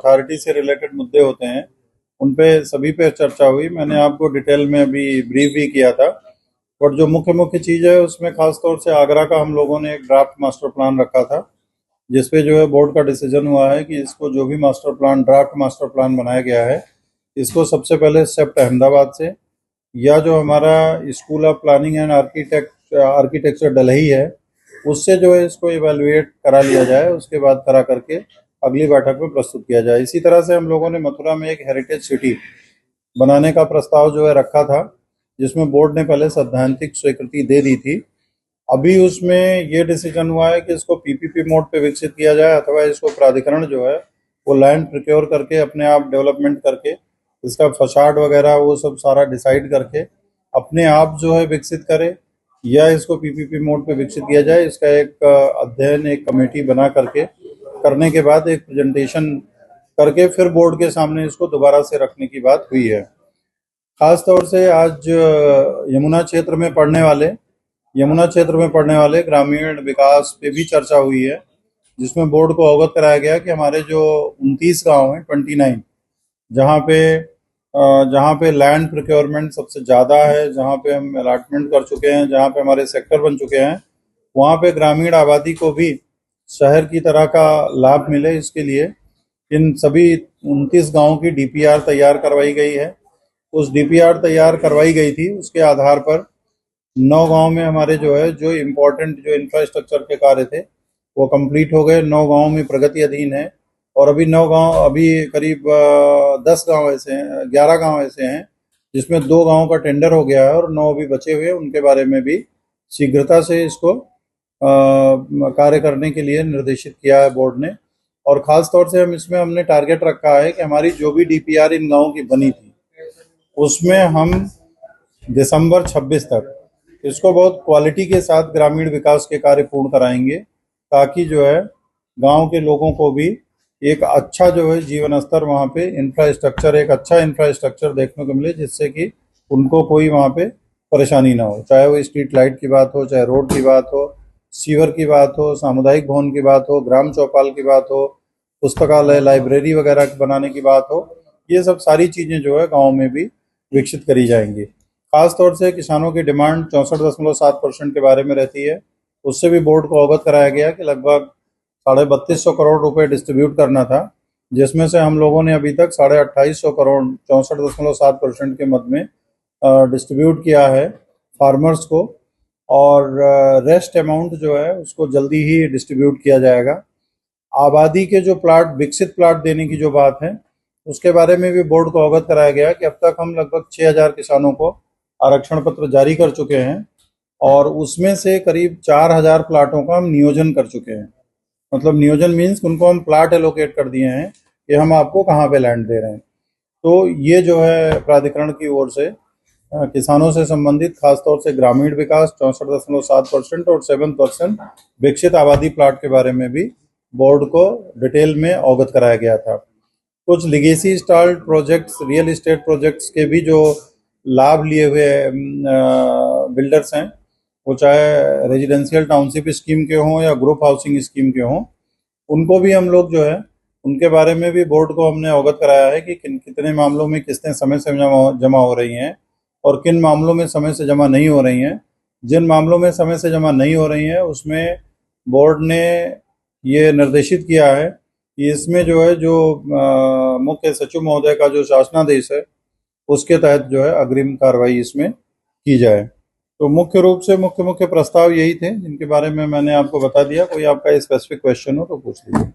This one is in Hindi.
अथॉरिटी से रिलेटेड मुद्दे होते हैं उन पे सभी पे चर्चा हुई। मैंने आपको डिटेल में अभी ब्रीफ भी किया था, बट जो मुख्य मुख्य चीज़ है उसमें खास तौर से आगरा का हम लोगों ने एक ड्राफ्ट मास्टर प्लान रखा था, जिसपे जो है बोर्ड का डिसीजन हुआ है कि इसको जो भी master plan draft master plan बनाया गया है इसको सबसे पहले सेप्ट अहमदाबाद से, या जो हमारा school of planning and architecture Delhi है उससे जो है इसको इवेलुएट करा लिया जाए, उसके बाद करा करके अगली बैठक में प्रस्तुत किया जाए। इसी तरह से हम लोगों ने मथुरा में एक हेरिटेज सिटी बनाने का प्रस्ताव जो है रखा था, जिसमें बोर्ड ने पहले सैद्धांतिक स्वीकृति दे दी थी। अभी उसमें ये डिसीजन हुआ है कि इसको पीपीपी मोड पे विकसित किया जाए, अथवा इसको प्राधिकरण जो है वो लैंड प्रोक्योर करके अपने आप डेवलपमेंट करके इसका फसाड वगैरह वो सब सारा डिसाइड करके अपने आप जो है विकसित करे, या इसको पीपीपी मोड पे विकसित किया जाए। इसका एक अध्ययन एक कमेटी बना करके करने के बाद एक प्रेजेंटेशन करके फिर बोर्ड के सामने इसको दोबारा से रखने की बात हुई है। खास तौर से आज यमुना क्षेत्र में पढ़ने वाले ग्रामीण विकास पे भी चर्चा हुई है, जिसमें बोर्ड को अवगत कराया गया कि हमारे जो 29 गांव हैं 29, जहाँ पे लैंड प्रोक्योरमेंट सबसे ज़्यादा है, जहाँ पे हम अलॉटमेंट कर चुके हैं, जहाँ पे हमारे सेक्टर बन चुके हैं, वहाँ पे ग्रामीण आबादी को भी शहर की तरह का लाभ मिले, इसके लिए इन सभी 29 गांवों की डीपीआर तैयार करवाई गई है। उस डीपीआर तैयार करवाई गई थी, उसके आधार पर 9 गांव में हमारे जो है जो इम्पोर्टेंट जो इंफ्रास्ट्रक्चर के कार्य थे वो कंप्लीट हो गए। 9 गांव में प्रगति अधीन है, और अभी 9 गांव अभी करीब 10 गांव ऐसे हैं, 11 गांव ऐसे हैं जिसमें 2 गांव का टेंडर हो गया है और 9 अभी बचे हुए हैं। उनके बारे में भी शीघ्रता से इसको कार्य करने के लिए निर्देशित किया है बोर्ड ने। और ख़ास तौर से हमने टारगेट रखा है कि हमारी जो भी डीपीआर इन गाँव की बनी थी उसमें हम दिसंबर 26 तक इसको बहुत क्वालिटी के साथ ग्रामीण विकास के कार्य पूर्ण कराएंगे, ताकि जो है गांव के लोगों को भी एक अच्छा जो है जीवन स्तर वहाँ पे एक अच्छा इंफ्रास्ट्रक्चर देखने को मिले, जिससे कि उनको कोई वहाँ पे परेशानी ना हो, चाहे वो स्ट्रीट लाइट की बात हो, चाहे रोड की बात हो, सीवर की बात हो, सामुदायिक भवन की बात हो, ग्राम चौपाल की बात हो, पुस्तकालय लाइब्रेरी वगैरह बनाने की बात हो। ये सब सारी चीज़ें जो है गाँव में भी विकसित करी जाएंगी। खास तौर से किसानों की डिमांड 64.7% के बारे में रहती है, उससे भी बोर्ड को अवगत कराया गया कि लगभग 3250 करोड़ रुपए डिस्ट्रीब्यूट करना था, जिसमें से हम लोगों ने अभी तक 2850 करोड़ 64.7% के मद में डिस्ट्रीब्यूट किया है फार्मर्स को, और रेस्ट अमाउंट जो है उसको जल्दी ही डिस्ट्रीब्यूट किया जाएगा। आबादी के जो प्लाट विकसित प्लाट देने की जो बात है उसके बारे में भी बोर्ड को अवगत कराया गया कि अब तक हम लगभग 6000 किसानों को आरक्षण पत्र जारी कर चुके हैं, और उसमें से करीब 4000 प्लाटों का हम नियोजन कर चुके हैं। मतलब नियोजन मीन्स उनको हम प्लाट एलोकेट कर दिए हैं कि हम आपको कहाँ पे लैंड दे रहे हैं। तो ये जो है प्राधिकरण की ओर से किसानों से संबंधित खासतौर से ग्रामीण विकास 64.7% और 7% विकसित आबादी प्लाट के बारे में भी बोर्ड को डिटेल में अवगत कराया गया था। कुछ legacy start projects, real estate projects के भी जो लाभ लिए हुए बिल्डर्स हैं, वो चाहे रेजिडेंशियल टाउनशिप स्कीम के हों या ग्रुप हाउसिंग स्कीम के हों, उनको भी हम लोग जो है उनके बारे में भी बोर्ड को हमने अवगत कराया है कि कितने मामलों में किस्तें समय से जमा हो रही हैं और किन मामलों में समय से जमा नहीं हो रही हैं। जिन मामलों में समय से जमा नहीं हो रही हैं उसमें बोर्ड ने ये निर्देशित किया है कि इसमें जो है जो मुख्य सचिव महोदय का जो शासनादेश है उसके तहत जो है अग्रिम कार्रवाई इसमें की जाए। तो मुख्य रूप से मुख्य प्रस्ताव यही थे जिनके बारे में मैंने आपको बता दिया। कोई आपका स्पेसिफिक क्वेश्चन हो तो पूछ लीजिए।